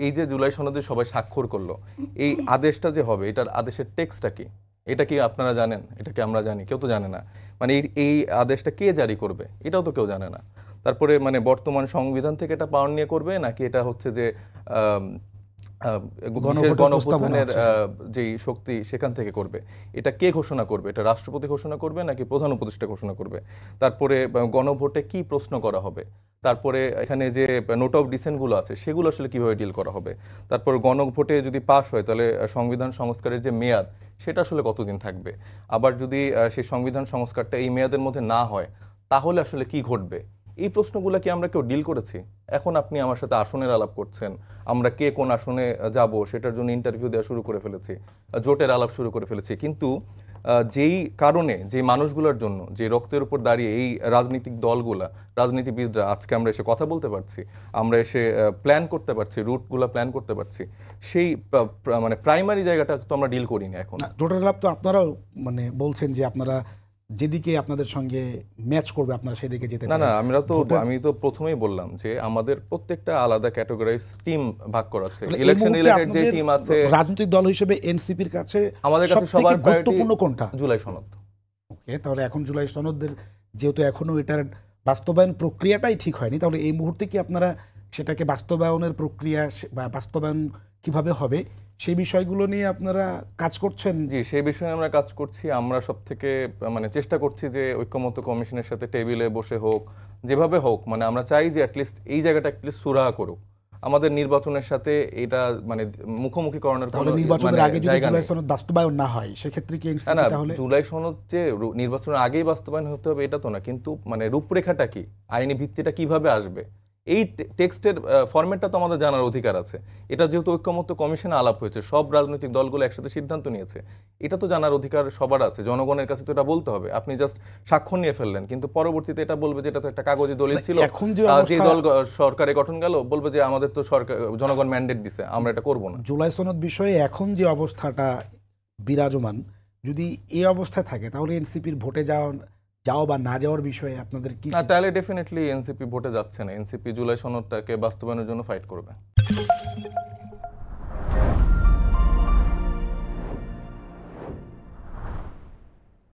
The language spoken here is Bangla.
এই যে জুলাই সনদে সবাই স্বাক্ষর করলো, এই আদেশটা যে হবে, এটার আদেশের টেক্সটটা কি? এটা কি আপনারা জানেন? এটা কি আমরা জানি? কেউ তো জানে না। মানে এই আদেশটা কে জারি করবে এটাও তো কেউ জানে না। তারপরে মানে বর্তমান সংবিধান থেকে এটা পাওয়ার নিয়ে করবে, নাকি এটা হচ্ছে যে গণঅভ্যুত্থানের যেই শক্তি সেখান থেকে করবে, এটা কে ঘোষণা করবে? এটা রাষ্ট্রপতি ঘোষণা করবে নাকি প্রধান উপদেষ্টা ঘোষণা করবে? তারপরে গণভোটে কি প্রশ্ন করা হবে? তারপরে এখানে যে নোট অফ ডিসেন্টগুলো আছে সেগুলো আসলে কিভাবে ডিল করা হবে? তারপর গণভোটে যদি পাস হয় তাহলে সংবিধান সংস্কারের যে মেয়াদ সেটা আসলে কতদিন থাকবে? আবার যদি সেই সংবিধান সংস্কারটা এই মেয়াদের মধ্যে না হয় তাহলে আসলে কি ঘটবে? এই প্রশ্নগুলো কি আমরা কেউ ডিল করেছি? এখন আপনি আমার সাথে আসনের আলাপ করছেন, আমরা কে কোন আসনে যাব সেটার জন্য ইন্টারভিউ দেওয়া শুরু করে ফেলেছি, জোটের আলাপ শুরু করে ফেলেছি, কিন্তু যেই কারণে যে মানুষগুলোর জন্য যে রক্তের উপর দাঁড়িয়ে এই রাজনৈতিক দলগুলা, রাজনীতিবিদরা আজকে আমরা এসে কথা বলতে পারছি, আমরা এসে প্ল্যান করতে পারছি, রুটগুলো প্ল্যান করতে পারছি, সেই মানে প্রাইমারি জায়গাটা তো আমরা ডিল করি না এখন। জোটের আলাপ তো আপনারাও মানে বলছেন যে আপনারা যেদিকে আপনাদের সঙ্গে ম্যাচ করবে আপনারা সেদিকে যেতে না, আমি তো প্রথমেই বললাম যে আমাদের প্রত্যেকটা আলাদা ক্যাটাগরাইজ টিম ভাগ করা আছে। ইলেকশন রিলেটেড যে টিম আছে, রাজনৈতিক দল হিসেবে এনসিপির কাছে আমাদের কাছে সবার গুরুত্বপূর্ণ কোনটা? জুলাই সনদ। ওকে, তাহলে এখন জুলাই সনদের যেহেতু এখনো এটার বাস্তবায়ন প্রক্রিয়াটাই ঠিক হয়নি, তাহলে এই মুহূর্তে কি আপনারা সেটাকে বাস্তবায়নের প্রক্রিয়া বা বাস্তবায়ন কিভাবে হবে সেই বিষয়গুলো নিয়ে আপনারা কাজ করছেন? জি, সেই বিষয়ে আমরা কাজ করছি। আমরা সব থেকে মানে চেষ্টা করছি যে ঐক্যমত্য কমিশনের সাথে টেবিলে বসে হোক, যেভাবে হোক, মানে আমরা চাই যে অ্যাটলিস্ট এই জায়গাটা অ্যাটলিস্ট সুরাহা করুক। আমাদের নির্বাচনের সাথে এটা মানে মুখোমুখি করানোর কোনো নির্বাচনের আগে যদি জুলাই সনদ বাস্তবায়ন না হয় সেক্ষেত্রে কি তাহলে জুলাই সনদ যে নির্বাচনের আগেই বাস্তবায়ন হতে হবে এটা তো না, কিন্তু মানে রূপরেখাটা কি, আইনি ভিত্তিটা কিভাবে আসবে, এই টেক্সটের ফরম্যাটটা তো আমাদের জানার অধিকার আছে। এটা যেহেতু ঐক্যমত্য কমিশনে আলাপ হয়েছে, সব রাজনৈতিক দলগুলো একসাথে সিদ্ধান্ত নিয়েছে, এটা তো জানার অধিকার সবার আছে। জনগণের কাছে তো এটা বলতে হবে। আপনি জাস্ট স্বাক্ষর নিয়ে ফেললেন, কিন্তু পরবর্তীতে এটা বলবে যে এটা তো একটা কাগজে দলিল ছিল, যে দল সরকারে গঠন গেল বলবে যে আমাদের তো সরকার জনগণ ম্যান্ডেট দিছে, আমরা এটা করব না। জুলাই সনদ বিষয়ে এখন যে অবস্থাটা বিরাজমান, যদি এই অবস্থায় থাকে তাহলে এনসিপির ভোটে যাও বা না যাওয়ার বিষয়ে আপনাদের কি? না, তাহলে ডেফিনেটলি এনসিপি ভোটে যাচ্ছে না। এনসিপি জুলাই সনদটাকে বাস্তবায়নের জন্য ফাইট করবে।